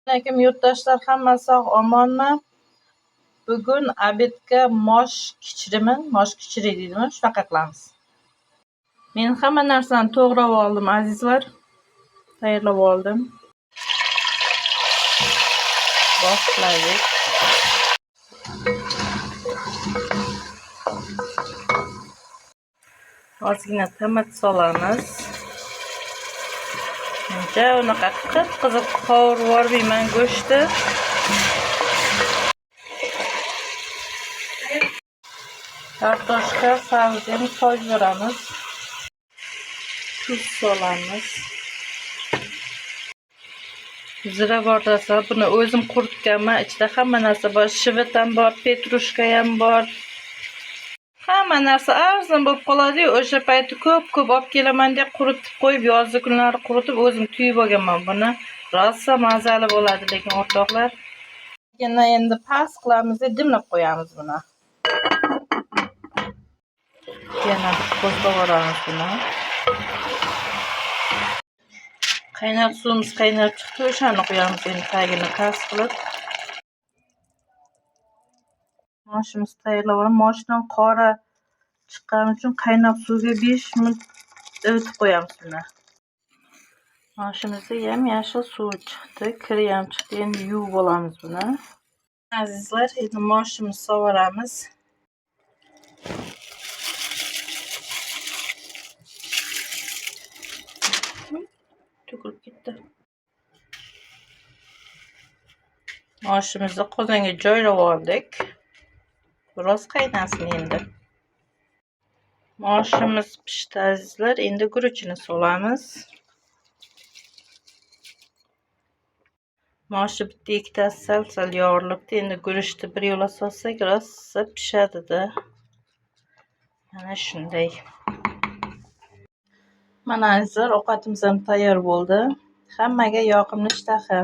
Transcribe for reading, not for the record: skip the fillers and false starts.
Lekin yurtdoshlar hammasi sog' omonmi? Bugun obedga mosh kichiri deydimi? Shunaqa qilamiz. Men hamma narsani to'g'rab oldim, azizlar. Tayyorlab oldim. Boshlaylik. Ozgina tomat solamiz. Menja unaqa qip-qizil qovurib yubormayman go'shtni. Kartoshka sabzini so'yib beramiz. Tuz solamiz. Zira bordasa, buni o'zim quritganman. Ichida hamma narsa bor. Shivit ham bor, petrushka ham bor. Hamma narsa arzon bo'lib qoladi-yu, o'sha payti ko'p olib kelaman deb quritib qo'yib, yozgi kunlari quritib o'zim tuyib olganman buni. Rosa mazali bo'ladi, lekin o'rtoqlar. Endi past qilamiz, dimlab qo'yamiz buni. Yana qo'shib yuboramiz buni. Qaynab suvimiz qaynab chiqdi, o'shani qo'yamiz endi tagini past qilib. Moshimiz tayyorlab olamiz. Moshdan qora chiqqani uchun qaynab suvga 5 minut ivitib qo'yamiz buni. Moshimizda ham yashil suv chiqdi, kiri ham chiqdi. Endi yuvib olamiz buni. Azizlar, endi moshimizni sovoramiz. To'kilib ketdi. Moshimizni qozonga joylab oldik. Biroz qaynasin endi. Moshimiz pishdi azizlar. Endi guruchini solamiz. Moshi bitta ikkitasi sal yorilibdi. Endi guruchni bir yo'la solsak, rosa pishadi-da. Mana shunday. Mana azizlar, ovqatimiz ham tayyor bo'ldi. Hammaga yoqimli ishtaha.